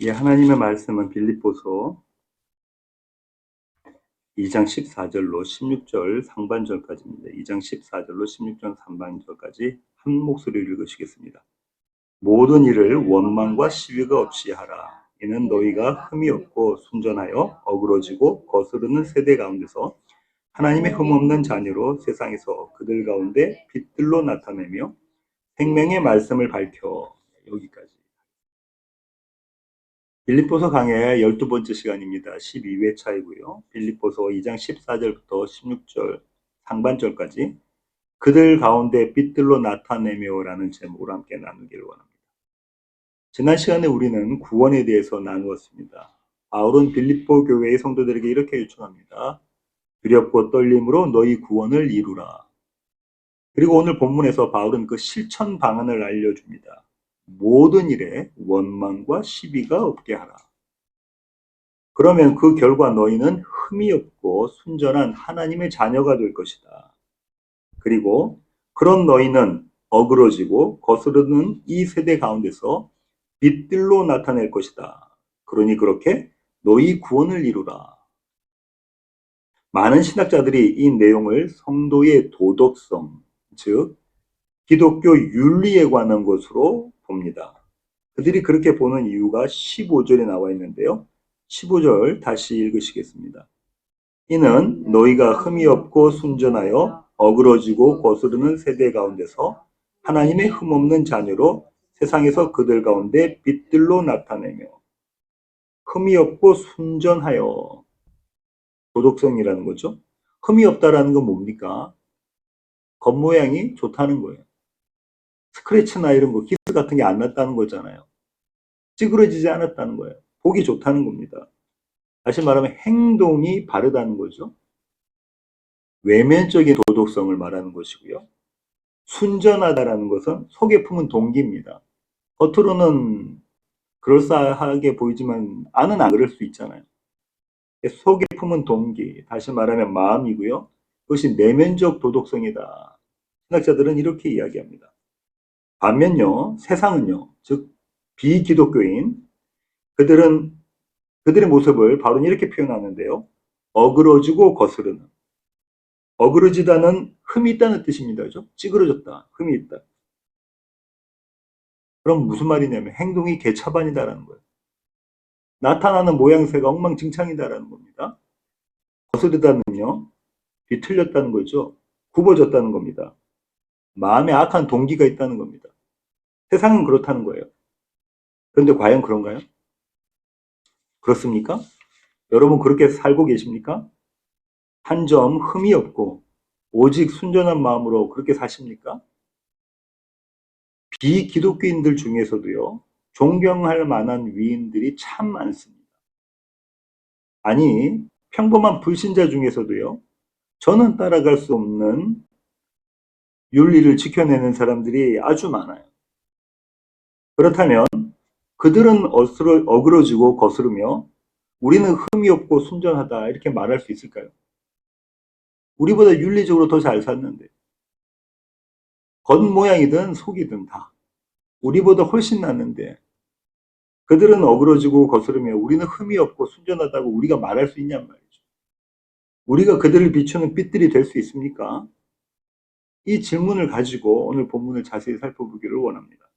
예, 하나님의 말씀은 빌립보서 2장 14절로 16절 상반절까지입니다. 2장 14절로 16절 상반절까지 한 목소리를 읽으시겠습니다. 모든 일을 원망과 시비가 없이 하라. 이는 너희가 흠이 없고 순전하여 어그러지고 거스르는 세대 가운데서 하나님의 흠없는 자녀로 세상에서 그들 가운데 빛들로 나타내며 생명의 말씀을 밝혀. 여기까지. 빌립보서 강의 12번째 시간입니다. 12회 차이고요. 빌립보서 2장 14절부터 16절 상반절까지 그들 가운데 빛들로 나타내며라는 제목으로 함께 나누기를 원합니다. 지난 시간에 우리는 구원에 대해서 나누었습니다. 바울은 빌립보 교회의 성도들에게 이렇게 요청합니다. 두렵고 떨림으로 너희 구원을 이루라. 그리고 오늘 본문에서 바울은 그 실천 방안을 알려줍니다. 모든 일에 원망과 시비가 없게 하라. 그러면 그 결과 너희는 흠이 없고 순전한 하나님의 자녀가 될 것이다. 그리고 그런 너희는 어그러지고 거스르는 이 세대 가운데서 빛들로 나타낼 것이다. 그러니 그렇게 너희 구원을 이루라. 많은 신학자들이 이 내용을 성도의 도덕성, 즉 기독교 윤리에 관한 것으로 봅니다. 그들이 그렇게 보는 이유가 15절에 나와 있는데요. 15절 다시 읽으시겠습니다. 이는 너희가 흠이 없고 순전하여 어그러지고 거스르는 세대 가운데서 하나님의 흠없는 자녀로 세상에서 그들 가운데 빛들로 나타내며 흠이 없고 순전하여 도덕성이라는 거죠. 흠이 없다라는 건 뭡니까? 겉모양이 좋다는 거예요. 스크래치나 이런 거, 기스 같은 게 안 났다는 거잖아요. 찌그러지지 않았다는 거예요. 보기 좋다는 겁니다. 다시 말하면 행동이 바르다는 거죠. 외면적인 도덕성을 말하는 것이고요. 순전하다라는 것은 속에 품은 동기입니다. 겉으로는 그럴싸하게 보이지만 안은 안 그럴 수 있잖아요. 속에 품은 동기, 다시 말하면 마음이고요. 그것이 내면적 도덕성이다. 신학자들은 이렇게 이야기합니다. 반면요, 세상은요, 즉 비기독교인 그들은 그들의 모습을 바로 이렇게 표현하는데요. 어그러지고 거스르는. 어그러지다는 흠이 있다는 뜻입니다. 그죠? 찌그러졌다. 흠이 있다. 그럼 무슨 말이냐면 행동이 개차반이다라는 거예요. 나타나는 모양새가 엉망진창이다라는 겁니다. 거스르다는요. 뒤틀렸다는 거죠. 굽어졌다는 겁니다. 마음에 악한 동기가 있다는 겁니다. 세상은 그렇다는 거예요. 그런데 과연 그런가요? 그렇습니까? 여러분 그렇게 살고 계십니까? 한 점 흠이 없고 오직 순전한 마음으로 그렇게 사십니까? 비기독교인들 중에서도요. 존경할 만한 위인들이 참 많습니다. 아니 평범한 불신자 중에서도요. 저는 따라갈 수 없는 윤리를 지켜내는 사람들이 아주 많아요. 그렇다면 그들은 어그러지고 거스르며 우리는 흠이 없고 순전하다 이렇게 말할 수 있을까요? 우리보다 윤리적으로 더 잘 샀는데 겉모양이든 속이든 다 우리보다 훨씬 낫는데 그들은 어그러지고 거스르며 우리는 흠이 없고 순전하다고 우리가 말할 수 있냔 말이죠. 우리가 그들을 비추는 빛들이 될 수 있습니까? 이 질문을 가지고 오늘 본문을 자세히 살펴보기를 원합니다.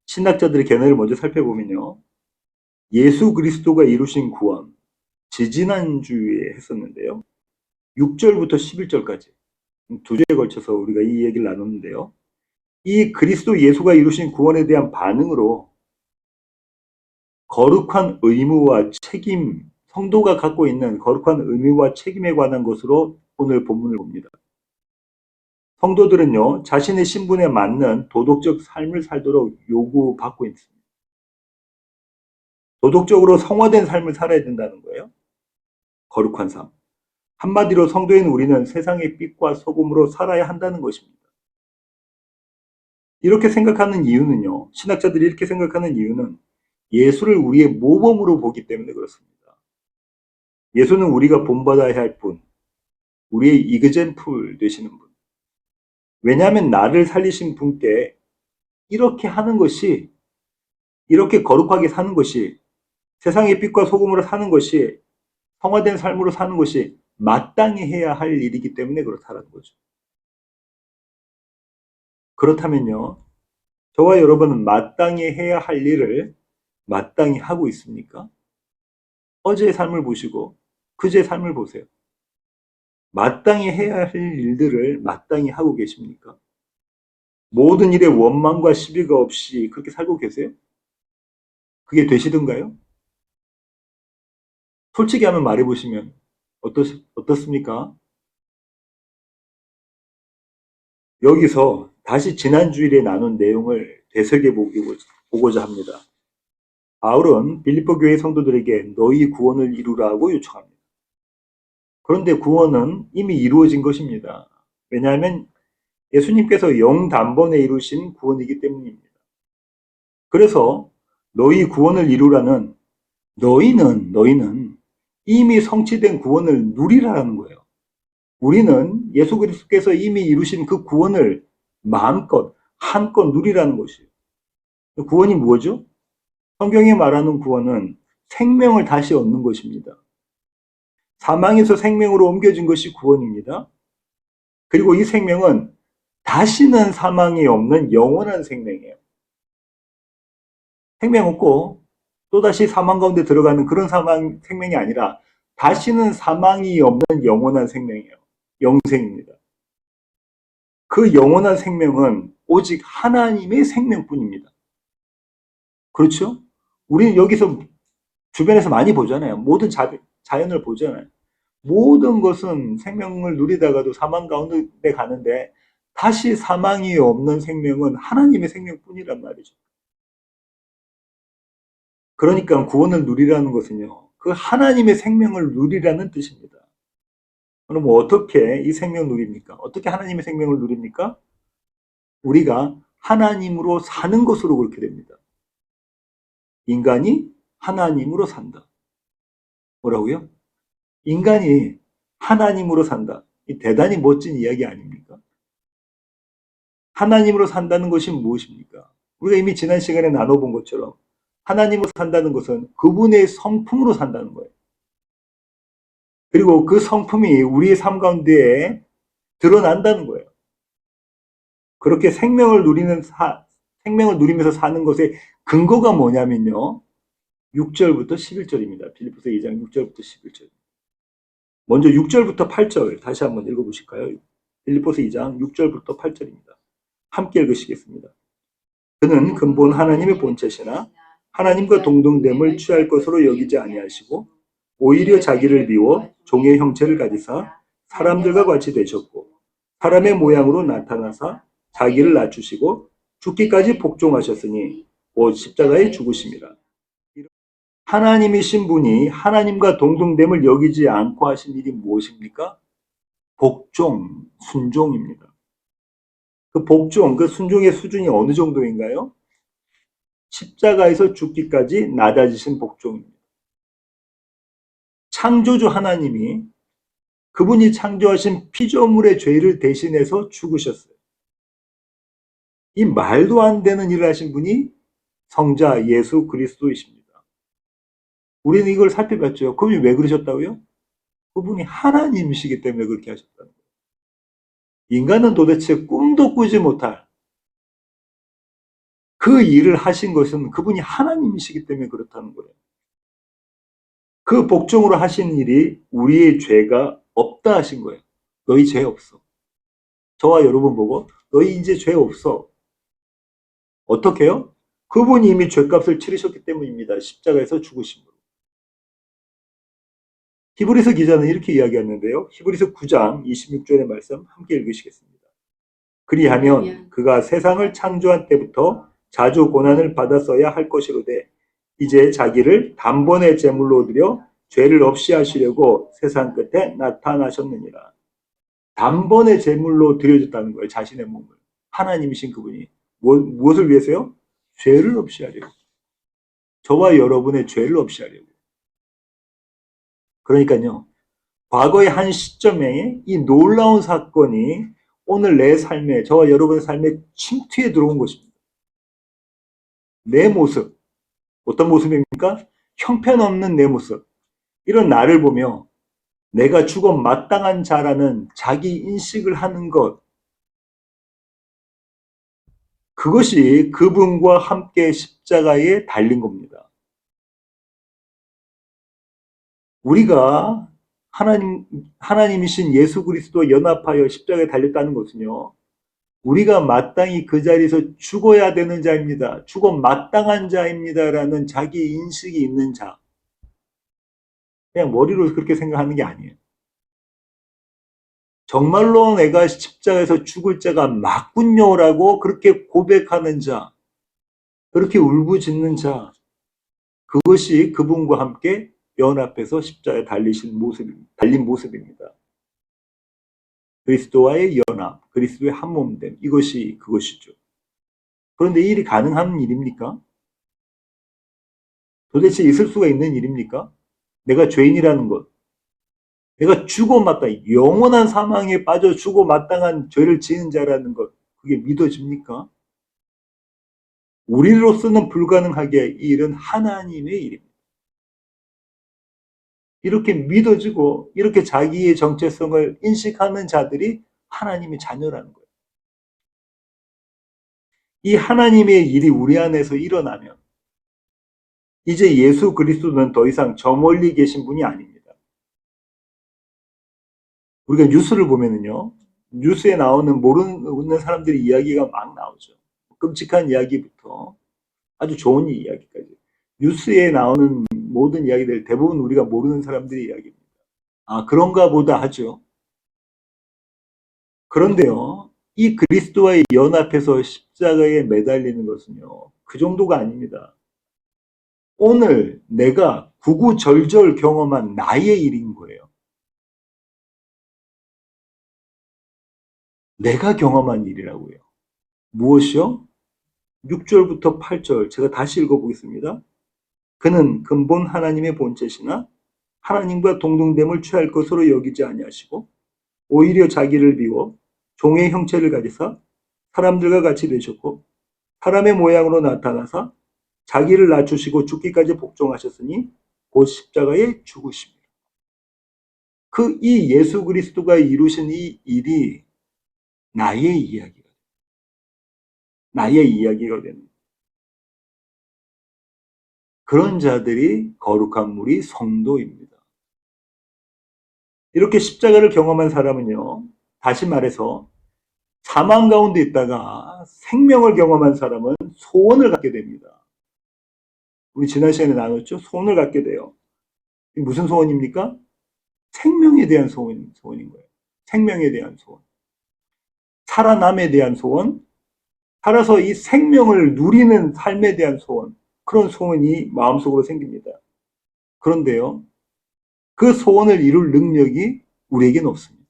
신학자들의 견해를 먼저 살펴보면요. 예수 그리스도가 이루신 구원, 지지난주에 했었는데요. 6절부터 11절까지 두 주에 걸쳐서 우리가 이 얘기를 나눴는데요. 이 그리스도 예수가 이루신 구원에 대한 반응으로 거룩한 의무와 책임, 성도가 갖고 있는 거룩한 의무와 책임에 관한 것으로 오늘 본문을 봅니다. 성도들은요, 자신의 신분에 맞는 도덕적 삶을 살도록 요구받고 있습니다. 도덕적으로 성화된 삶을 살아야 된다는 거예요. 거룩한 삶. 한마디로 성도인 우리는 세상의 빛과 소금으로 살아야 한다는 것입니다. 이렇게 생각하는 이유는요, 신학자들이 이렇게 생각하는 이유는 예수를 우리의 모범으로 보기 때문에 그렇습니다. 예수는 우리가 본받아야 할 분, 우리의 이그젠플 되시는 분. 왜냐하면 나를 살리신 분께 이렇게 하는 것이 이렇게 거룩하게 사는 것이, 세상의 빛과 소금으로 사는 것이, 성화된 삶으로 사는 것이 마땅히 해야 할 일이기 때문에 그렇다는 거죠. 그렇다면요, 저와 여러분은 마땅히 해야 할 일을 마땅히 하고 있습니까? 어제의 삶을 보시고 그제의 삶을 보세요. 마땅히 해야 할 일들을 마땅히 하고 계십니까? 모든 일에 원망과 시비가 없이 그렇게 살고 계세요? 그게 되시던가요? 솔직히 한번 말해보시면 어떻습니까? 여기서 다시 지난 주일에 나눈 내용을 되새겨보고자 합니다. 바울은 빌립보 교회 성도들에게 너희 구원을 이루라고 요청합니다. 그런데 구원은 이미 이루어진 것입니다. 왜냐하면 예수님께서 영단번에 이루신 구원이기 때문입니다. 그래서 너희 구원을 이루라는 너희는 이미 성취된 구원을 누리라는 거예요. 우리는 예수 그리스도께서 이미 이루신 그 구원을 마음껏 한껏 누리라는 것이에요. 구원이 뭐죠? 성경이 말하는 구원은 생명을 다시 얻는 것입니다. 사망에서 생명으로 옮겨진 것이 구원입니다. 그리고 이 생명은 다시는 사망이 없는 영원한 생명이에요. 생명 없고 또다시 사망 가운데 들어가는 그런 생명이 아니라 다시는 사망이 없는 영원한 생명이에요. 영생입니다. 그 영원한 생명은 오직 하나님의 생명뿐입니다. 그렇죠? 우리는 여기서 주변에서 많이 보잖아요. 모든 자연을 보잖아요. 모든 것은 생명을 누리다가도 사망 가운데 가는데 다시 사망이 없는 생명은 하나님의 생명뿐이란 말이죠. 그러니까 구원을 누리라는 것은요, 그 하나님의 생명을 누리라는 뜻입니다. 그럼 어떻게 이 생명 누립니까? 어떻게 하나님의 생명을 누립니까? 우리가 하나님으로 사는 것으로 그렇게 됩니다. 인간이 하나님으로 산다. 뭐라고요? 인간이 하나님으로 산다. 이 대단히 멋진 이야기 아닙니까? 하나님으로 산다는 것이 무엇입니까? 우리가 이미 지난 시간에 나눠본 것처럼 하나님으로 산다는 것은 그분의 성품으로 산다는 거예요. 그리고 그 성품이 우리의 삶 가운데에 드러난다는 거예요. 그렇게 생명을 누리면서 사는 것의 근거가 뭐냐면요. 6절부터 11절입니다. 빌립보서 2장 6절부터 11절. 먼저 6절부터 8절 다시 한번 읽어보실까요? 빌립보서 2장 6절부터 8절입니다. 함께 읽으시겠습니다. 그는 근본 하나님의 본체시나 하나님과 동등됨을 취할 것으로 여기지 아니하시고 오히려 자기를 비워 종의 형체를 가지사 사람들과 같이 되셨고 사람의 모양으로 나타나사 자기를 낮추시고 죽기까지 복종하셨으니 곧 십자가에 죽으심이라. 하나님이신 분이 하나님과 동등됨을 여기지 않고 하신 일이 무엇입니까? 복종, 순종입니다. 그 복종, 그 순종의 수준이 어느 정도인가요? 십자가에서 죽기까지 낮아지신 복종입니다. 창조주 하나님이 그분이 창조하신 피조물의 죄를 대신해서 죽으셨어요. 이 말도 안 되는 일을 하신 분이 성자 예수 그리스도이십니다. 우리는 이걸 살펴봤죠. 그분이 왜 그러셨다고요? 그분이 하나님이시기 때문에 그렇게 하셨다는 거예요. 인간은 도대체 꿈도 꾸지 못할 그 일을 하신 것은 그분이 하나님이시기 때문에 그렇다는 거예요. 그 복종으로 하신 일이 우리의 죄가 없다 하신 거예요. 너희 죄 없어. 저와 여러분 보고 너희 이제 죄 없어. 어떻게 해요? 그분이 이미 죄값을 치르셨기 때문입니다. 십자가에서 죽으심으로. 히브리서 기자는 이렇게 이야기했는데요. 히브리서 9장 26절의 말씀 함께 읽으시겠습니다. 그리하면 그가 세상을 창조한 때부터 자주 고난을 받았어야 할 것이로되 이제 자기를 단번에 제물로 드려 죄를 없이 하시려고 세상 끝에 나타나셨느니라. 단번에 제물로 드려졌다는 거예요. 자신의 몸을. 하나님이신 그분이. 무엇을 위해서요? 죄를 없이 하려고. 저와 여러분의 죄를 없이 하려고. 그러니까요. 과거의 한 시점에 이 놀라운 사건이 오늘 내 삶에, 저와 여러분의 삶에 침투해 들어온 것입니다. 내 모습, 어떤 모습입니까? 형편없는 내 모습. 이런 나를 보며 내가 죽어 마땅한 자라는 자기 인식을 하는 것, 그것이 그분과 함께 십자가에 달린 겁니다. 우리가 하나님이신 예수 그리스도와 연합하여 십자가에 달렸다는 것은요, 우리가 마땅히 그 자리에서 죽어야 되는 자입니다. 죽어 마땅한 자입니다라는 자기 인식이 있는 자. 그냥 머리로 그렇게 생각하는 게 아니에요. 정말로 내가 십자가에서 죽을 자가 맞군요라고 그렇게 고백하는 자, 그렇게 울부짖는 자, 그것이 그분과 함께 연합해서 십자가에 달린 모습입니다. 그리스도와의 연합, 그리스도의 한 몸됨, 이것이 그것이죠. 그런데 이 일이 가능한 일입니까? 도대체 있을 수가 있는 일입니까? 내가 죄인이라는 것, 내가 죽어 마땅, 영원한 사망에 빠져 죽어 마땅한 죄를 지은 자라는 것, 그게 믿어집니까? 우리로서는 불가능하게 이 일은 하나님의 일입니다. 이렇게 믿어지고 이렇게 자기의 정체성을 인식하는 자들이 하나님의 자녀라는 거예요. 이 하나님의 일이 우리 안에서 일어나면 이제 예수 그리스도는 더 이상 저 멀리 계신 분이 아닙니다. 우리가 뉴스를 보면은요, 뉴스에 나오는 모르는 사람들의 이야기가 막 나오죠. 끔찍한 이야기부터 아주 좋은 이야기까지. 뉴스에 나오는 모든 이야기들 대부분 우리가 모르는 사람들의 이야기입니다. 아, 그런가 보다 하죠. 그런데요, 이 그리스도와의 연합해서 십자가에 매달리는 것은요, 그 정도가 아닙니다. 오늘 내가 구구절절 경험한 나의 일인 거예요. 내가 경험한 일이라고요. 무엇이요? 6절부터 8절 제가 다시 읽어보겠습니다. 그는 근본 하나님의 본체시나 하나님과 동등됨을 취할 것으로 여기지 아니하시고 오히려 자기를 비워 종의 형체를 가지사 사람들과 같이 되셨고 사람의 모양으로 나타나사 자기를 낮추시고 죽기까지 복종하셨으니 곧 십자가에 죽으십니다. 이 예수 그리스도가 이루신 이 일이 나의 이야기가 되는 그런 자들이 거룩한 무리 성도입니다. 이렇게 십자가를 경험한 사람은요, 다시 말해서 사망 가운데 있다가 생명을 경험한 사람은 소원을 갖게 됩니다. 우리 지난 시간에 나눴죠? 소원을 갖게 돼요. 무슨 소원입니까? 생명에 대한 소원인 거예요. 생명에 대한 소원. 살아남에 대한 소원, 살아서 이 생명을 누리는 삶에 대한 소원, 그런 소원이 마음속으로 생깁니다. 그런데요, 그 소원을 이룰 능력이 우리에게는 없습니다.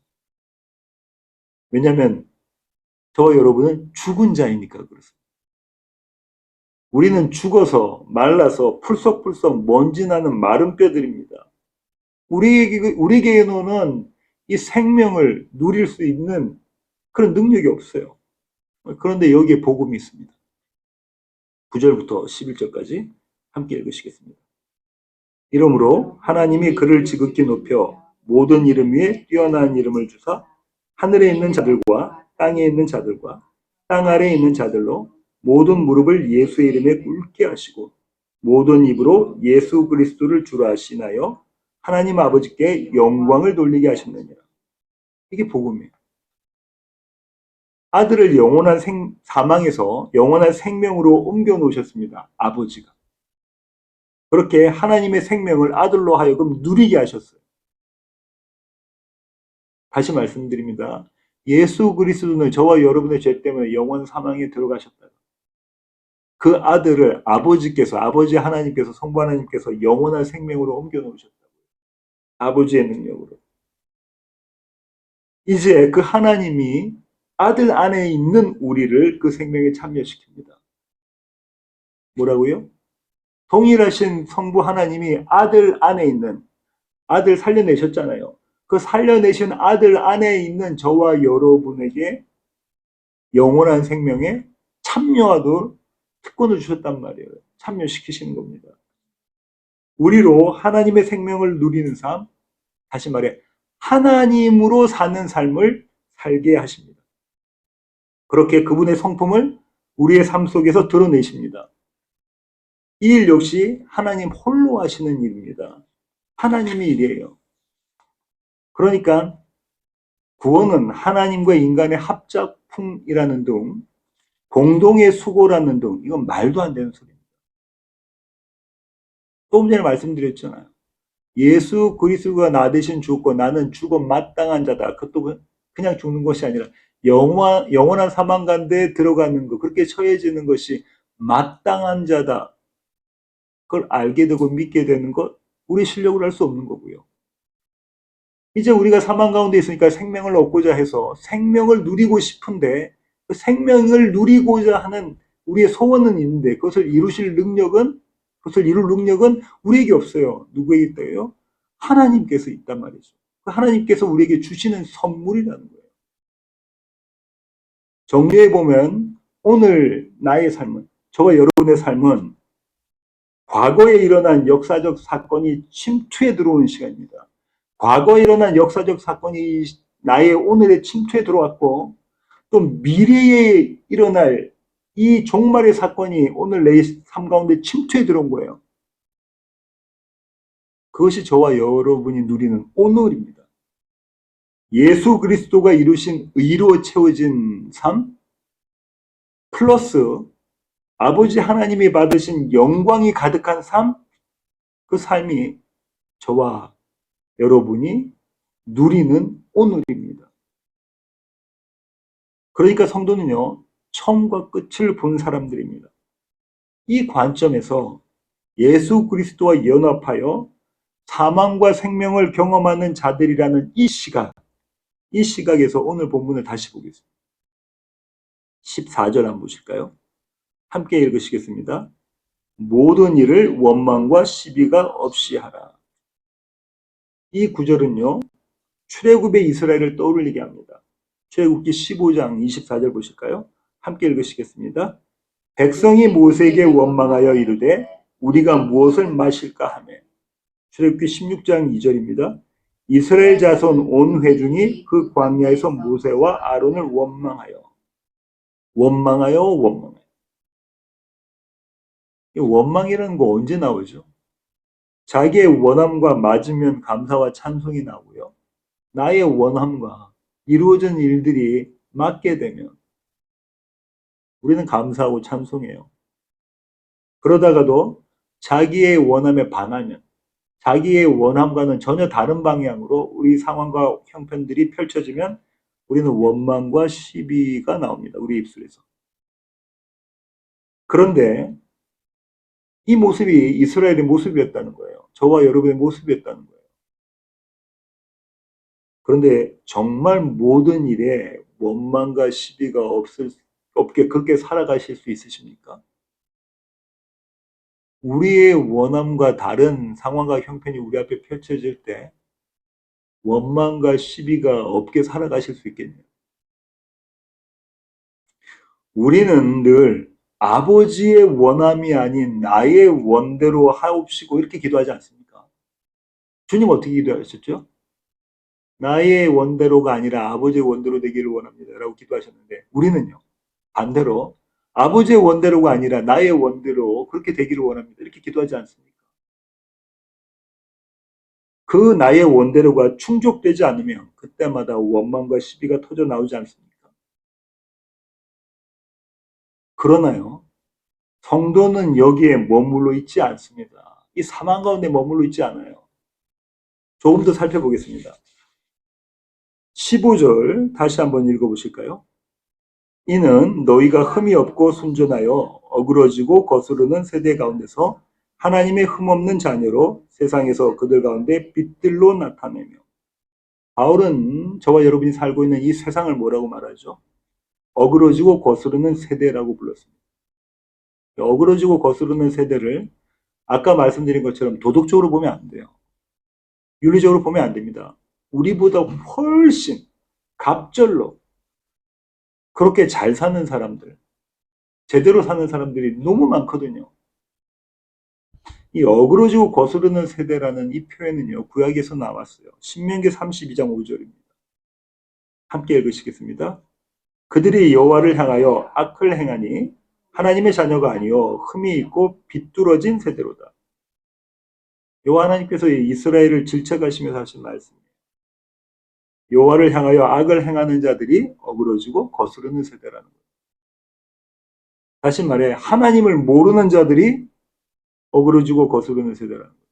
왜냐하면 저와 여러분은 죽은 자이니까 그렇습니다. 우리는 죽어서 말라서 풀썩풀썩 먼지 나는 마른 뼈들입니다. 우리에게는 이 생명을 누릴 수 있는 그런 능력이 없어요. 그런데 여기에 복음이 있습니다. 9절부터 11절까지 함께 읽으시겠습니다. 이러므로 하나님이 그를 지극히 높여 모든 이름 위에 뛰어난 이름을 주사 하늘에 있는 자들과 땅에 있는 자들과 땅 아래에 있는 자들로 모든 무릎을 예수의 이름에 꿇게 하시고 모든 입으로 예수 그리스도를 주라 하시나요 하나님 아버지께 영광을 돌리게 하셨느니라. 이게 복음이에요. 아들을 영원한 사망에서 영원한 생명으로 옮겨 놓으셨습니다. 아버지가. 그렇게 하나님의 생명을 아들로 하여금 누리게 하셨어요. 다시 말씀드립니다. 예수 그리스도는 저와 여러분의 죄 때문에 영원 사망에 들어가셨다. 그 아들을 아버지 하나님께서 성부 하나님께서 영원한 생명으로 옮겨 놓으셨다고요. 아버지의 능력으로. 이제 그 하나님이 아들 안에 있는 우리를 그 생명에 참여시킵니다. 뭐라고요? 동일하신 성부 하나님이 아들 안에 있는, 아들 살려내셨잖아요. 그 살려내신 아들 안에 있는 저와 여러분에게 영원한 생명에 참여하도록 특권을 주셨단 말이에요. 참여시키시는 겁니다. 우리로 하나님의 생명을 누리는 삶, 다시 말해 하나님으로 사는 삶을 살게 하십니다. 그렇게 그분의 성품을 우리의 삶 속에서 드러내십니다. 이 일 역시 하나님 홀로 하시는 일입니다. 하나님의 일이에요. 그러니까 구원은 하나님과 인간의 합작품이라는 등 공동의 수고라는 등 이건 말도 안 되는 소리입니다. 조금 전에 말씀드렸잖아요. 예수 그리스도가 나 대신 죽고 나는 죽어 마땅한 자다. 그것도 그냥 죽는 것이 아니라 영원한 사망 가운데 들어가는 것, 그렇게 처해지는 것이 마땅한 자다. 그걸 알게 되고 믿게 되는 것, 우리 실력으로 할 수 없는 거고요. 이제 우리가 사망 가운데 있으니까 생명을 얻고자 해서 생명을 누리고 싶은데 그 생명을 누리고자 하는 우리의 소원은 있는데 그것을 이룰 능력은 우리에게 없어요. 누구에게 있대요? 하나님께서 있단 말이죠. 하나님께서 우리에게 주시는 선물이라는 거예요. 정리해 보면 오늘 나의 삶은, 저와 여러분의 삶은 과거에 일어난 역사적 사건이 침투해 들어온 시간입니다. 과거에 일어난 역사적 사건이 나의 오늘의 침투에 들어왔고 또 미래에 일어날 이 종말의 사건이 오늘 내 삶 가운데 침투해 들어온 거예요. 그것이 저와 여러분이 누리는 오늘입니다. 예수 그리스도가 이루신 의로 채워진 삶 플러스 아버지 하나님이 받으신 영광이 가득한 삶, 그 삶이 저와 여러분이 누리는 오늘입니다. 그러니까 성도는요, 처음과 끝을 본 사람들입니다. 이 관점에서 예수 그리스도와 연합하여 사망과 생명을 경험하는 자들이라는 이 시각에서 오늘 본문을 다시 보겠습니다. 14절 한번 보실까요? 함께 읽으시겠습니다. 모든 일을 원망과 시비가 없이 하라. 이 구절은요, 출애굽의 이스라엘을 떠올리게 합니다. 출애굽기 15장 24절 보실까요? 함께 읽으시겠습니다. 백성이 모세에게 원망하여 이르되 우리가 무엇을 마실까 하며. 출애굽기 16장 2절입니다. 이스라엘 자손 온 회중이 그 광야에서 모세와 아론을 원망하여. 이 원망이라는 거 언제 나오죠? 자기의 원함과 맞으면 감사와 찬송이 나오고요. 나의 원함과 이루어진 일들이 맞게 되면 우리는 감사하고 찬송해요. 그러다가도 자기의 원함에 반하면 자기의 원함과는 전혀 다른 방향으로 우리 상황과 형편들이 펼쳐지면 우리는 원망과 시비가 나옵니다. 우리 입술에서. 그런데 이 모습이 이스라엘의 모습이었다는 거예요. 저와 여러분의 모습이었다는 거예요. 그런데 정말 모든 일에 원망과 시비가 없게 그렇게 살아가실 수 있으십니까? 우리의 원함과 다른 상황과 형편이 우리 앞에 펼쳐질 때 원망과 시비가 없게 살아가실 수 있겠네요. 우리는 늘 아버지의 원함이 아닌 나의 원대로 하옵시고 이렇게 기도하지 않습니까? 주님 어떻게 기도하셨죠? 나의 원대로가 아니라 아버지의 원대로 되기를 원합니다. 라고 기도하셨는데 우리는요. 반대로 아버지의 원대로가 아니라 나의 원대로 그렇게 되기를 원합니다. 이렇게 기도하지 않습니까? 그 나의 원대로가 충족되지 않으면 그때마다 원망과 시비가 터져 나오지 않습니까? 그러나요. 성도는 여기에 머물러 있지 않습니다. 이 사망 가운데 머물러 있지 않아요. 조금 더 살펴보겠습니다. 15절 다시 한번 읽어보실까요? 이는 너희가 흠이 없고 순전하여 어그러지고 거스르는 세대 가운데서 하나님의 흠없는 자녀로 세상에서 그들 가운데 빛들로 나타내며. 바울은 저와 여러분이 살고 있는 이 세상을 뭐라고 말하죠? 어그러지고 거스르는 세대라고 불렀습니다. 어그러지고 거스르는 세대를 아까 말씀드린 것처럼 도덕적으로 보면 안 돼요. 윤리적으로 보면 안 됩니다. 우리보다 훨씬 갑절로 그렇게 잘 사는 사람들, 제대로 사는 사람들이 너무 많거든요. 이 어그러지고 거스르는 세대라는 이 표현은요, 구약에서 나왔어요. 신명기 32장 5절입니다. 함께 읽으시겠습니다. 그들이 여호와를 향하여 악을 행하니 하나님의 자녀가 아니요 흠이 있고 비뚤어진 세대로다. 여호와 하나님께서 이스라엘을 질책하시면서 하신 말씀이에요. 여호와를 향하여 악을 행하는 자들이 어그러지고 거스르는 세대라는 거예요. 다시 말해 하나님을 모르는 자들이 어그러지고 거스르는 세대라는 거예요.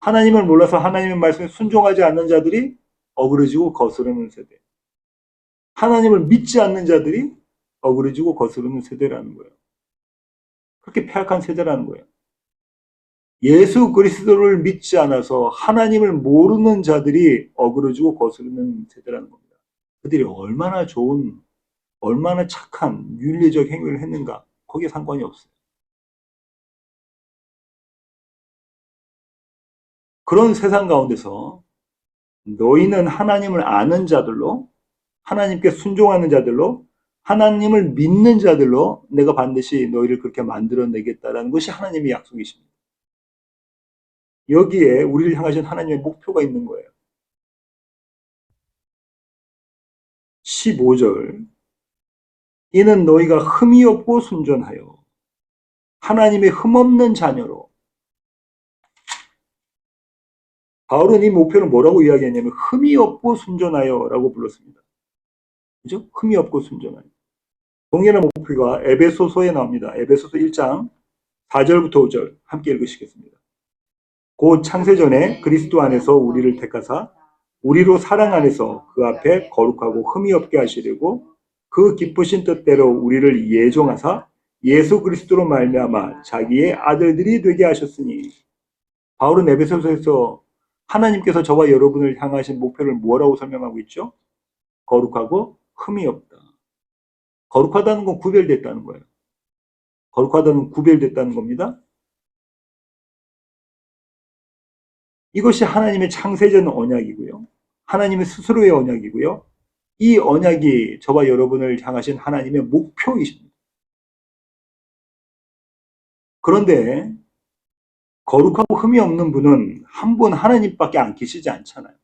하나님을 몰라서 하나님의 말씀에 순종하지 않는 자들이 어그러지고 거스르는 세대. 하나님을 믿지 않는 자들이 어그러지고 거스르는 세대라는 거예요. 그렇게 폐악한 세대라는 거예요. 예수 그리스도를 믿지 않아서 하나님을 모르는 자들이 어그러지고 거스르는 세대라는 겁니다. 그들이 얼마나 좋은, 얼마나 착한 윤리적 행위를 했는가, 거기에 상관이 없어요. 그런 세상 가운데서 너희는 하나님을 아는 자들로, 하나님께 순종하는 자들로, 하나님을 믿는 자들로 내가 반드시 너희를 그렇게 만들어내겠다라는 것이 하나님의 약속이십니다. 여기에 우리를 향하신 하나님의 목표가 있는 거예요. 15절 이는 너희가 흠이 없고 순전하여 하나님의 흠없는 자녀로. 바울은 이 목표를 뭐라고 이야기했냐면 흠이 없고 순전하여 라고 불렀습니다. 그죠? 흠이 없고 순전하여. 동일한 목표가 에베소서에 나옵니다. 에베소서 1장 4절부터 5절 함께 읽으시겠습니다. 곧 창세전에 그리스도 안에서 우리를 택하사 우리로 사랑 안에서 그 앞에 거룩하고 흠이 없게 하시려고 그 기쁘신 뜻대로 우리를 예정하사 예수 그리스도로 말미암아 자기의 아들들이 되게 하셨으니. 바울은 에베소서에서 하나님께서 저와 여러분을 향하신 목표를 뭐라고 설명하고 있죠? 거룩하고 흠이 없다. 거룩하다는 건 구별됐다는 거예요. 거룩하다는 건 구별됐다는 겁니다. 이것이 하나님의 창세전 언약이고요. 하나님의 스스로의 언약이고요. 이 언약이 저와 여러분을 향하신 하나님의 목표이십니다. 그런데 거룩하고 흠이 없는 분은 한 분 하나님밖에 안 계시지 않잖아요.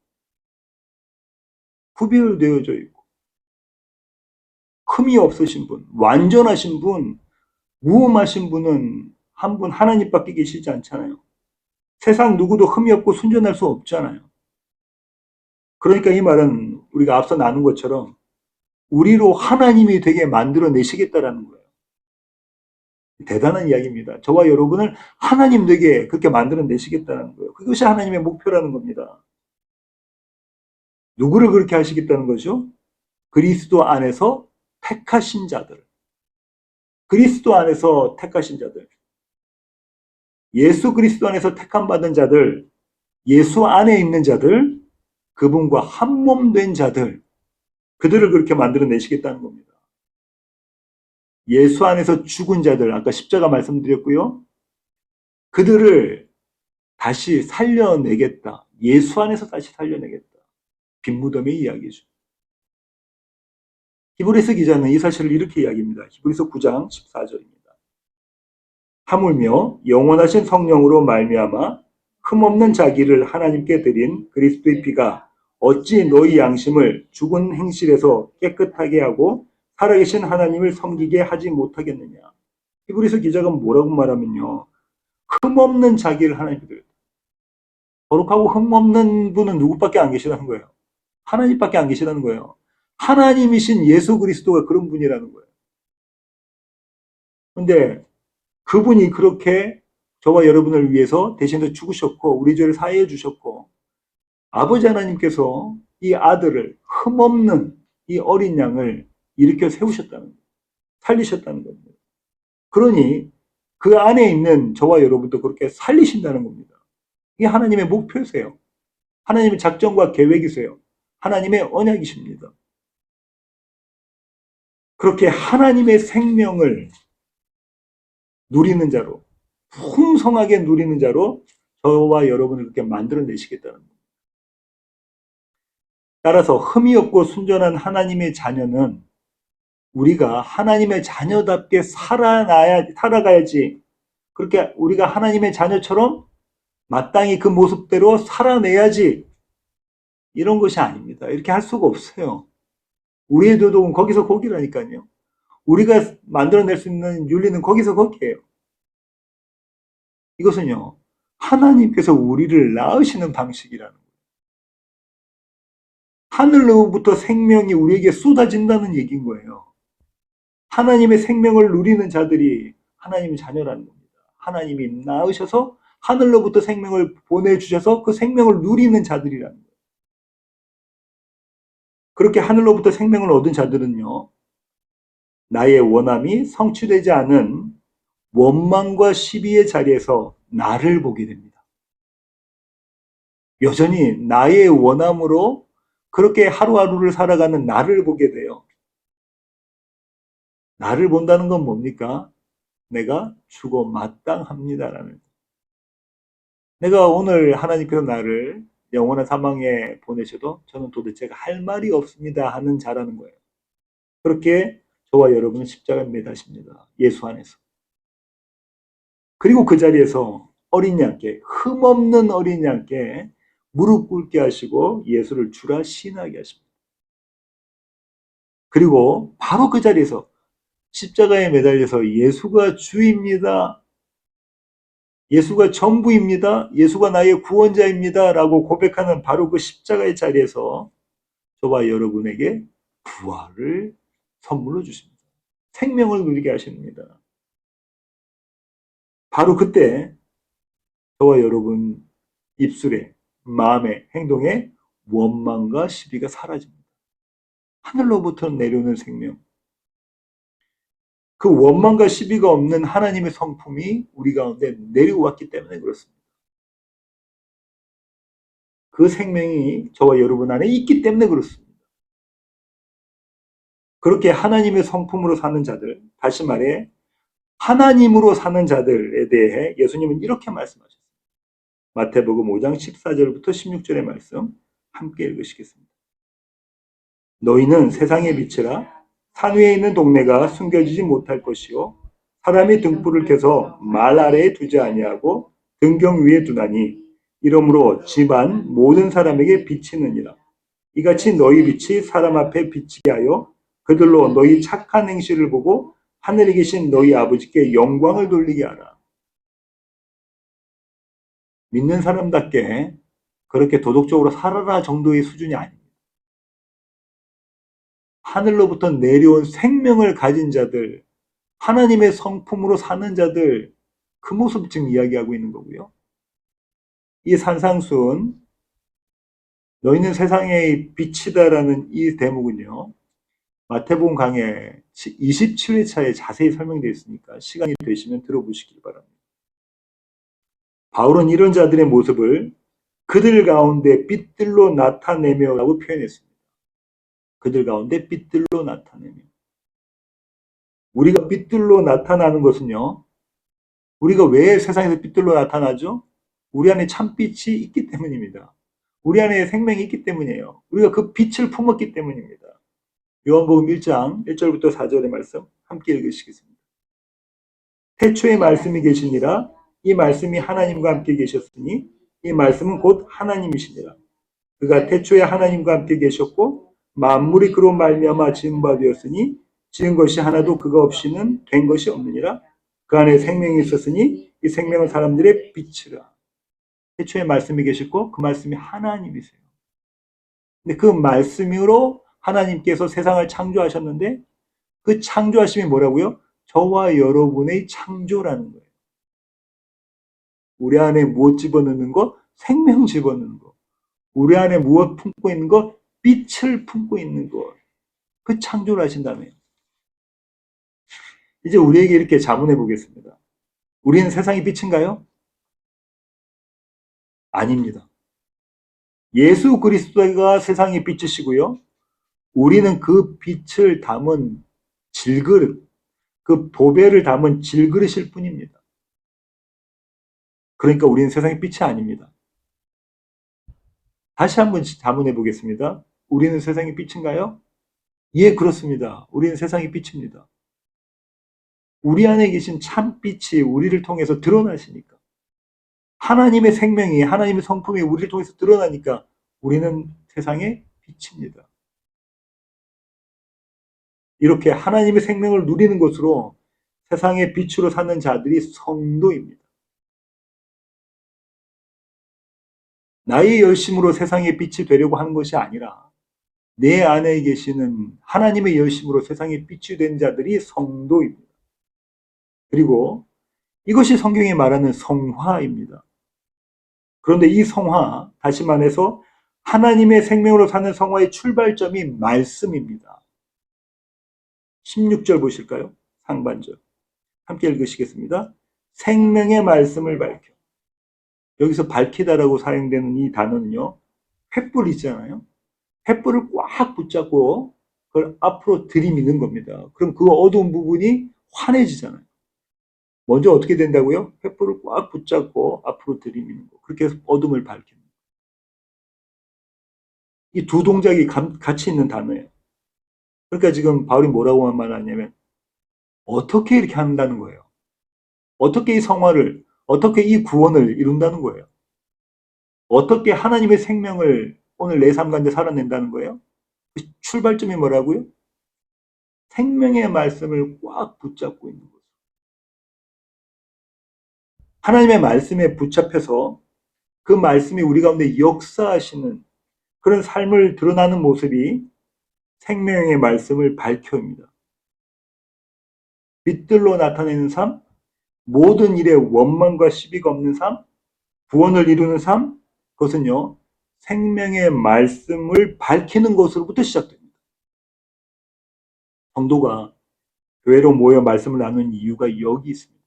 구별되어져 있고 흠이 없으신 분, 완전하신 분, 무함하신 분은 한 분 하나님밖에 계시지 않잖아요. 세상 누구도 흠이 없고 순전할 수 없잖아요. 그러니까 이 말은 우리가 앞서 나눈 것처럼 우리로 하나님이 되게 만들어내시겠다라는 거예요. 대단한 이야기입니다. 저와 여러분을 하나님 되게 그렇게 만들어내시겠다는 거예요. 그것이 하나님의 목표라는 겁니다. 누구를 그렇게 하시겠다는 거죠? 그리스도 안에서 택하신 자들. 그리스도 안에서 택하신 자들. 예수 그리스도 안에서 택함받은 자들, 예수 안에 있는 자들, 그분과 한 몸 된 자들, 그들을 그렇게 만들어내시겠다는 겁니다. 예수 안에서 죽은 자들, 아까 십자가 말씀드렸고요. 그들을 다시 살려내겠다. 예수 안에서 다시 살려내겠다. 빈무덤의 이야기죠. 히브리서 기자는 이 사실을 이렇게 이야기합니다. 히브리서 9장 14절입니다. 하물며 영원하신 성령으로 말미암아 흠없는 자기를 하나님께 드린 그리스도의 피가 어찌 너희 양심을 죽은 행실에서 깨끗하게 하고 살아계신 하나님을 섬기게 하지 못하겠느냐. 히브리서 기자가 뭐라고 말하면요. 흠없는 자기를 하나님께 드렸다. 거룩하고 흠없는 분은 누구밖에 안 계시다는 거예요. 하나님밖에 안 계시다는 거예요. 하나님이신 예수 그리스도가 그런 분이라는 거예요. 그런데 그분이 그렇게 저와 여러분을 위해서 대신에 죽으셨고 우리 죄를 사해해 주셨고 아버지 하나님께서 이 아들을 흠없는 이 어린 양을 일으켜 세우셨다는 거예요. 살리셨다는 겁니다. 그러니 그 안에 있는 저와 여러분도 그렇게 살리신다는 겁니다. 이게 하나님의 목표세요. 하나님의 작정과 계획이세요. 하나님의 언약이십니다. 그렇게 하나님의 생명을 누리는 자로, 풍성하게 누리는 자로 저와 여러분을 그렇게 만들어내시겠다는 겁니다. 따라서 흠이 없고 순전한 하나님의 자녀는 우리가 하나님의 자녀답게 살아가야지 그렇게 우리가 하나님의 자녀처럼 마땅히 그 모습대로 살아내야지, 이런 것이 아닙니다. 이렇게 할 수가 없어요. 우리의 도덕은 거기서 거기라니까요. 우리가 만들어낼 수 있는 윤리는 거기서 거기에요. 이것은요, 하나님께서 우리를 낳으시는 방식이라는 거예요. 하늘로부터 생명이 우리에게 쏟아진다는 얘기인 거예요. 하나님의 생명을 누리는 자들이 하나님의 자녀라는 겁니다. 하나님이 낳으셔서 하늘로부터 생명을 보내주셔서 그 생명을 누리는 자들이라는 거예요. 그렇게 하늘로부터 생명을 얻은 자들은요, 나의 원함이 성취되지 않은 원망과 시비의 자리에서 나를 보게 됩니다. 여전히 나의 원함으로 그렇게 하루하루를 살아가는 나를 보게 돼요. 나를 본다는 건 뭡니까? 내가 죽어 마땅합니다라는. 내가 오늘 하나님께서 나를 영원한 사망에 보내셔도 저는 도대체 할 말이 없습니다 하는 자라는 거예요. 그렇게 저와 여러분은 십자가에 매다십니다. 예수 안에서. 그리고 그 자리에서 어린 양께, 흠없는 어린 양께 무릎 꿇게 하시고 예수를 주라 신하게 하십니다. 그리고 바로 그 자리에서 십자가에 매달려서 예수가 주입니다, 예수가 전부입니다, 예수가 나의 구원자입니다 라고 고백하는 바로 그 십자가의 자리에서 저와 여러분에게 부활을 선물로 주십니다. 생명을 누리게 하십니다. 바로 그때 저와 여러분 입술에, 마음에, 행동에 원망과 시비가 사라집니다. 하늘로부터 내려오는 생명, 그 원망과 시비가 없는 하나님의 성품이 우리 가운데 내려왔기 때문에 그렇습니다. 그 생명이 저와 여러분 안에 있기 때문에 그렇습니다. 그렇게 하나님의 성품으로 사는 자들, 다시 말해 하나님으로 사는 자들에 대해 예수님은 이렇게 말씀하셨습니다. 마태복음 5장 14절부터 16절의 말씀 함께 읽으시겠습니다. 너희는 세상의 빛이라. 산 위에 있는 동네가 숨겨지지 못할 것이요 사람이 등불을 켜서 말 아래에 두지 아니하고 등경 위에 두나니 이러므로 집안 모든 사람에게 비치느니라. 이같이 너희 빛이 사람 앞에 비치게 하여 그들로 너희 착한 행실을 보고 하늘에 계신 너희 아버지께 영광을 돌리게 하라. 믿는 사람답게 그렇게 도덕적으로 살아라 정도의 수준이 아닙니다. 하늘로부터 내려온 생명을 가진 자들, 하나님의 성품으로 사는 자들, 그 모습을 지금 이야기하고 있는 거고요. 이 산상수훈, 너희는 세상의 빛이다라는 이 대목은요, 마태복음 강해 27회차에 자세히 설명되어 있으니까 시간이 되시면 들어보시기 바랍니다. 바울은 이런 자들의 모습을 그들 가운데 빛들로 나타내며 라고 표현했습니다. 그들 가운데 빛들로 나타내며. 우리가 빛들로 나타나는 것은요, 우리가 왜 세상에서 빛들로 나타나죠? 우리 안에 참빛이 있기 때문입니다. 우리 안에 생명이 있기 때문이에요. 우리가 그 빛을 품었기 때문입니다. 요한복음 1장 1절부터 4절의 말씀 함께 읽으시겠습니다. 태초에 말씀이 계시니라. 이 말씀이 하나님과 함께 계셨으니 이 말씀은 곧 하나님이시니라. 그가 태초에 하나님과 함께 계셨고 만물이 그로 말미암아 지은 바 되었으니 지은 것이 하나도 그가 없이는 된 것이 없느니라. 그 안에 생명이 있었으니 이 생명은 사람들의 빛이라. 태초에 말씀이 계셨고 그 말씀이 하나님이세요. 근데 그 말씀으로 하나님께서 세상을 창조하셨는데 그 창조하심이 뭐라고요? 저와 여러분의 창조라는 거예요. 우리 안에 무엇 집어넣는 거? 생명 집어넣는 거. 우리 안에 무엇 품고 있는 거? 빛을 품고 있는 거. 그 창조를 하신다며요. 이제 우리에게 이렇게 자문해 보겠습니다. 우리는 세상의 빛인가요? 아닙니다. 예수 그리스도가 세상의 빛이시고요. 우리는 그 빛을 담은 질그릇, 그 보배를 담은 질그릇일 뿐입니다. 그러니까 우리는 세상의 빛이 아닙니다. 다시 한번 자문해 보겠습니다. 우리는 세상의 빛인가요? 예, 그렇습니다. 우리는 세상의 빛입니다. 우리 안에 계신 참빛이 우리를 통해서 드러나시니까. 하나님의 생명이, 하나님의 성품이 우리를 통해서 드러나니까 우리는 세상의 빛입니다. 이렇게 하나님의 생명을 누리는 것으로 세상의 빛으로 사는 자들이 성도입니다. 나의 열심으로 세상의 빛이 되려고 하는 것이 아니라 내 안에 계시는 하나님의 열심으로 세상의 빛이 된 자들이 성도입니다. 그리고 이것이 성경이 말하는 성화입니다. 그런데 이 성화, 다시 말해서 하나님의 생명으로 사는 성화의 출발점이 말씀입니다. 16절 보실까요? 상반절. 함께 읽으시겠습니다. 생명의 말씀을 밝혀. 여기서 밝히다라고 사용되는 이 단어는요, 횃불 있잖아요. 횃불을 꽉 붙잡고 그걸 앞으로 들이미는 겁니다. 그럼 그 어두운 부분이 환해지잖아요. 먼저 어떻게 된다고요? 횃불을 꽉 붙잡고 앞으로 들이미는 거. 그렇게 해서 어둠을 밝히는 거. 이 두 동작이 같이 있는 단어예요. 그러니까 지금 바울이 뭐라고 말하냐면 어떻게 이렇게 한다는 거예요. 어떻게 이 성화를, 어떻게 이 구원을 이룬다는 거예요. 어떻게 하나님의 생명을 오늘 내 삶 가운데 살아낸다는 거예요. 그 출발점이 뭐라고요? 생명의 말씀을 꽉 붙잡고 있는 거죠. 하나님의 말씀에 붙잡혀서 그 말씀이 우리 가운데 역사하시는 그런 삶을 드러나는 모습이 생명의 말씀을 밝혀입니다. 빛들로 나타내는 삶, 모든 일에 원망과 시비가 없는 삶, 구원을 이루는 삶, 그것은요, 생명의 말씀을 밝히는 것으로부터 시작됩니다. 성도가 교회로 모여 말씀을 나누는 이유가 여기 있습니다.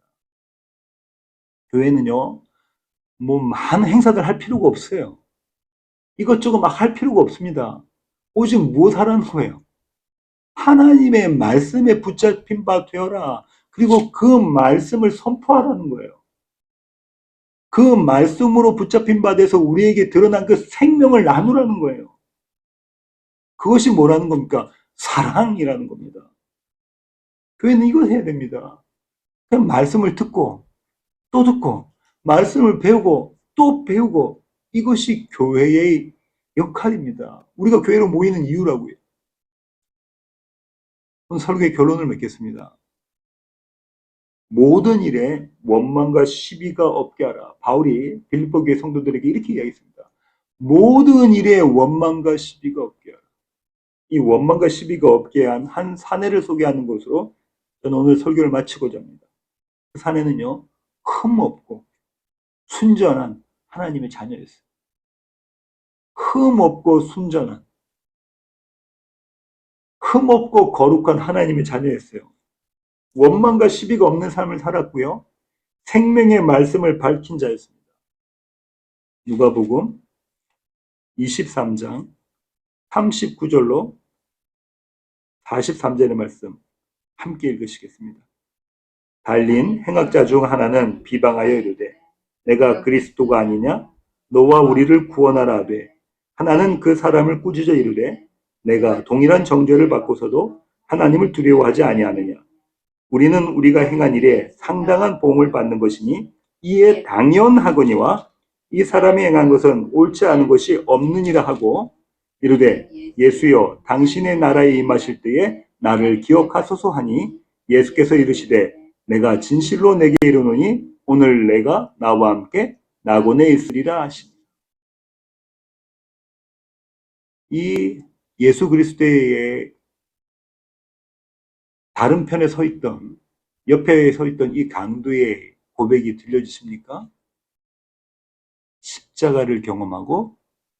교회는요, 뭐 많은 행사들 할 필요가 없어요. 이것저것 막 할 필요가 없습니다. 오직 무엇 하라는 거예요? 하나님의 말씀에 붙잡힌 바 되어라. 그리고 그 말씀을 선포하라는 거예요. 그 말씀으로 붙잡힌 바 돼서 우리에게 드러난 그 생명을 나누라는 거예요. 그것이 뭐라는 겁니까? 사랑이라는 겁니다. 교회는 이걸 해야 됩니다. 그냥 말씀을 듣고 또 듣고 말씀을 배우고 또 배우고 이것이 교회의 역할입니다. 우리가 교회로 모이는 이유라고요. 오늘 설교의 결론을 맺겠습니다. 모든 일에 원망과 시비가 없게 하라. 바울이 빌립보 교회 성도들에게 이렇게 이야기했습니다. 모든 일에 원망과 시비가 없게 하라. 이 원망과 시비가 없게 한 한 사내를 소개하는 것으로 저는 오늘 설교를 마치고자 합니다. 그 사내는요, 흠없고 순전한 하나님의 자녀였어요. 흠없고 순전한, 흠없고 거룩한 하나님의 자녀였어요. 원망과 시비가 없는 삶을 살았고요. 생명의 말씀을 밝힌 자였습니다. 누가복음 23장 39절로 43절의 말씀 함께 읽으시겠습니다. 달린 행악자 중 하나는 비방하여 이르되 내가 그리스도가 아니냐? 너와 우리를 구원하라 하되 하나는 그 사람을 꾸짖어 이르되 내가 동일한 정죄를 받고서도 하나님을 두려워하지 아니하느냐? 우리는 우리가 행한 일에 상당한 보응을 받는 것이니 이에 당연하거니와 이 사람이 행한 것은 옳지 않은 것이 없느니라 하고 이르되 예수여 당신의 나라에 임하실 때에 나를 기억하소서 하니 예수께서 이르시되 내가 진실로 내게 이르노니 오늘 내가 나와 함께 낙원에 있으리라 하시니. 이 예수 그리스도의 다른 편에 서 있던 옆에 서 있던 이 강도의 고백이 들려지십니까? 십자가를 경험하고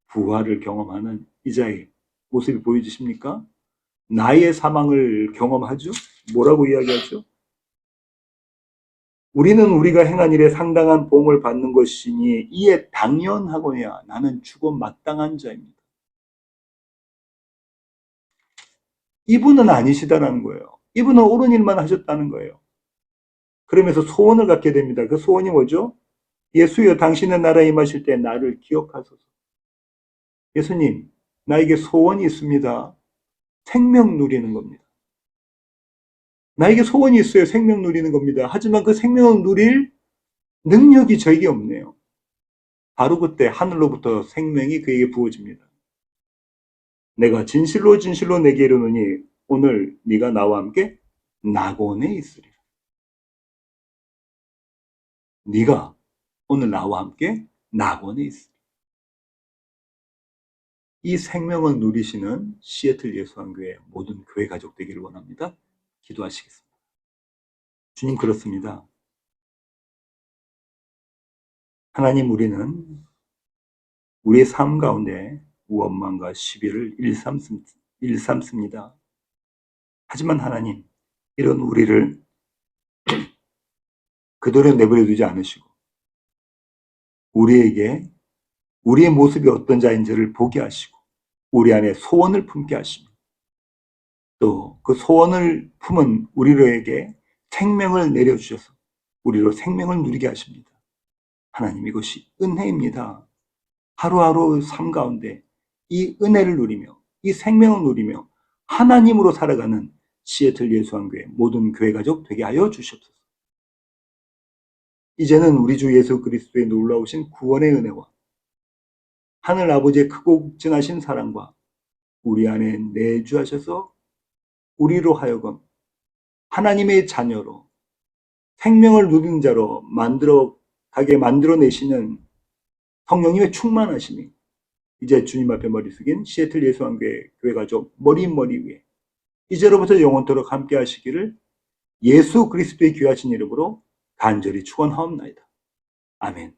부활을 경험하는 이자의 모습이 보여지십니까? 나의 사망을 경험하죠? 뭐라고 이야기하죠? 우리는 우리가 행한 일에 상당한 보응을 받는 것이니 이에 당연하거냐 나는 죽어 마땅한 자입니다. 이분은 아니시다라는 거예요. 이분은 옳은 일만 하셨다는 거예요. 그러면서 소원을 갖게 됩니다. 그 소원이 뭐죠? 예수여 당신의 나라에 임하실 때 나를 기억하소서. 예수님 나에게 소원이 있습니다. 생명 누리는 겁니다. 나에게 소원이 있어요. 생명 누리는 겁니다. 하지만 그 생명을 누릴 능력이 저에게 없네요. 바로 그때 하늘로부터 생명이 그에게 부어집니다. 내가 진실로 진실로 내게 이르노니 오늘 네가 나와 함께 낙원에 있으리라. 네가 오늘 나와 함께 낙원에 있으리라. 이 생명을 누리시는 시애틀 예수한교회 모든 교회 가족 되기를 원합니다. 기도하시겠습니다. 주님, 그렇습니다. 하나님, 우리는 우리의 삶 가운데 원망과 시비를 일삼습니다. 하지만 하나님, 이런 우리를 그대로 내버려 두지 않으시고 우리에게 우리의 모습이 어떤 자인지를 보게 하시고 우리 안에 소원을 품게 하십니다. 또 그 소원을 품은 우리에게 생명을 내려주셔서 우리로 생명을 누리게 하십니다. 하나님, 이것이 은혜입니다. 하루하루 삶 가운데 이 은혜를 누리며 이 생명을 누리며 하나님으로 살아가는 시애틀 예수한교회 모든 교회 가족 되게 하여 주시옵소서. 이제는 우리 주 예수 그리스도의 놀라우신 구원의 은혜와 하늘 아버지의 크고 극진하신 사랑과 우리 안에 내주하셔서 우리로 하여금 하나님의 자녀로 생명을 누리는 자로 만들어내시는 성령님의 충만하심이 이제 주님 앞에 머리 숙인 시애틀 예수한교회 교회 가족 머리 위에 이제로부터 영원토록 함께 하시기를 예수 그리스도의 귀하신 이름으로 간절히 축원하옵나이다. 아멘.